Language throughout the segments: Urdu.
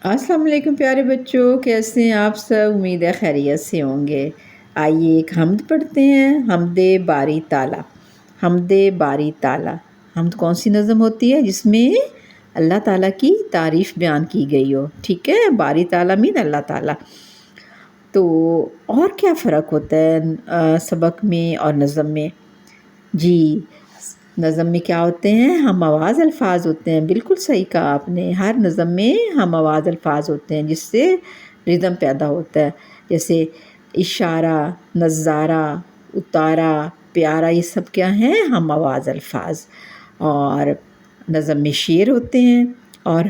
السلام علیکم پیارے بچوں، کیسے ہیں آپ سب؟ امید ہے خیریت سے ہوں گے۔ آئیے ایک حمد پڑھتے ہیں، حمد باری تعالیٰ۔ حمد باری تعالیٰ، حمد کون سی نظم ہوتی ہے جس میں اللہ تعالیٰ کی تعریف بیان کی گئی ہو؟ ٹھیک ہے، باری تعالیٰ مین اللہ تعالیٰ۔ تو اور کیا فرق ہوتا ہے سبق میں اور نظم میں؟ جی، نظم میں کیا ہوتے ہیں؟ ہم آواز الفاظ ہوتے ہیں، بالکل صحیح کہا آپ نے۔ ہر نظم میں ہم آواز الفاظ ہوتے ہیں جس سے ردم پیدا ہوتا ہے، جیسے اشارہ، نظارہ، اتارا، پیارا، یہ سب کیا ہیں؟ ہم آواز الفاظ۔ اور نظم میں شعر ہوتے ہیں، اور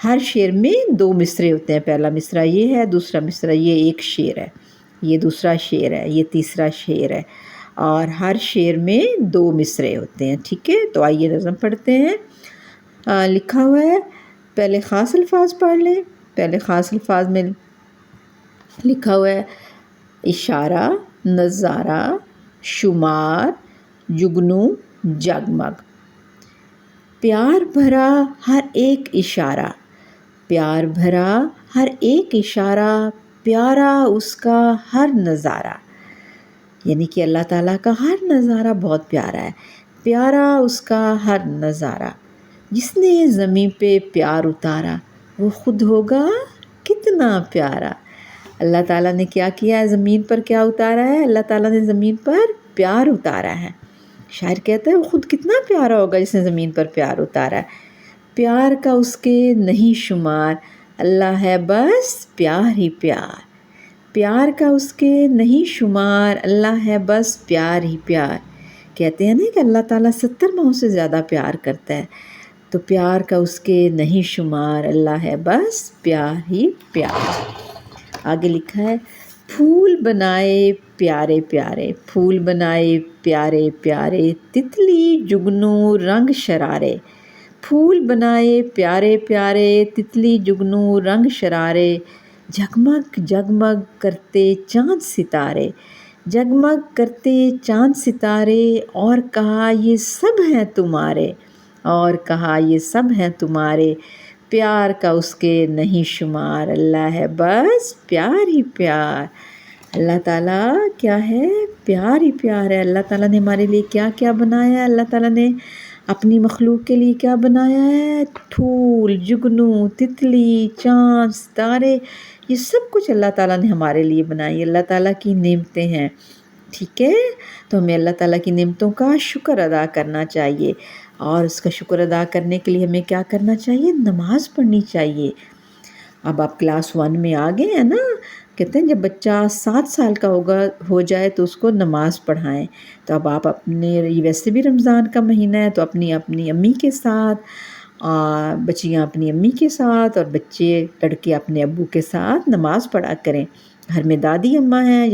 ہر شعر میں 2 مصرعے ہوتے ہیں۔ پہلا مصرعہ یہ ہے، دوسرا مصرعہ یہ، ایک شعر ہے، یہ دوسرا شعر ہے، یہ تیسرا شعر ہے، اور ہر شعر میں 2 مصرعے ہوتے ہیں۔ ٹھیک ہے، تو آئیے نظم پڑھتے ہیں۔ لکھا ہوا ہے، پہلے خاص الفاظ پڑھ لیں۔ پہلے خاص الفاظ میں لکھا ہوا ہے: اشارہ، نظارہ، شمار، جگنو، جگمگ۔ پیار بھرا ہر ایک اشارہ، پیار بھرا ہر ایک اشارہ، پیارا اس کا ہر نظارہ۔ یعنی کہ اللہ تعالیٰ کا ہر نظارہ بہت پیارا ہے، پیارا اس کا ہر نظارہ۔ جس نے زمین پہ پیار اتارا، وہ خود ہوگا کتنا پیارا۔ اللہ تعالیٰ نے کیا کیا ہے؟ زمین پر کیا اتارا ہے؟ اللہ تعالیٰ نے زمین پر پیار اتارا ہے۔ شاعر کہتا ہے وہ خود کتنا پیارا ہوگا جس نے زمین پر پیار اتارا ہے۔ پیار کا اس کے نہیں شمار، اللہ ہے بس پیار ہی پیار۔ پیار کا اس کے نہیں شمار، اللہ ہے بس پیار ہی پیار۔ کہتے ہیں نا کہ اللہ تعالیٰ 70 ماہوں سے زیادہ پیار کرتا ہے، تو پیار کا اس کے نہیں شمار، اللہ ہے بس پیار ہی پیار۔ آگے لکھا ہے: پھول بنائے پیارے پیارے، پھول بنائے پیارے پیارے، تتلی جگنو رنگ شرارے۔ پھول بنائے پیارے پیارے، تتلی جگنو رنگ شرارے، جگمگ جگمگ کرتے چاند ستارے، جگمگ کرتے چاند ستارے، اور کہا یہ سب ہیں تمہارے، اور کہا یہ سب ہیں تمہارے۔ پیار کا اس کے نہیں شمار، اللہ ہے بس پیار ہی پیار۔ اللہ تعالیٰ کیا ہے؟ پیار ہی پیار ہے۔ اللہ تعالیٰ نے ہمارے لیے کیا کیا بنایا ہے؟ اللہ تعالیٰ نے اپنی مخلوق کے لیے کیا بنایا ہے؟ پھول، جگنو، تتلی، چاند، ستارے، یہ سب کچھ اللہ تعالیٰ نے ہمارے لیے بنائی ہے۔ اللہ تعالیٰ کی نعمتیں ہیں، ٹھیک ہے؟ تو ہمیں اللہ تعالیٰ کی نعمتوں کا شکر ادا کرنا چاہیے، اور اس کا شکر ادا کرنے کے لیے ہمیں کیا کرنا چاہیے؟ نماز پڑھنی چاہیے۔ اب آپ کلاس 1 میں آ گئے ہیں نا؟ کہتے ہیں جب بچہ 7 سال کا ہو جائے تو اس کو نماز پڑھائیں۔ تو اب آپ اپنے، ویسے بھی رمضان کا مہینہ ہے، تو اپنی امی کے ساتھ، بچیاں اپنی امی کے ساتھ، اور بچے لڑکے اپنے ابو کے ساتھ نماز پڑھا کریں۔ گھر میں دادی اماں ہیں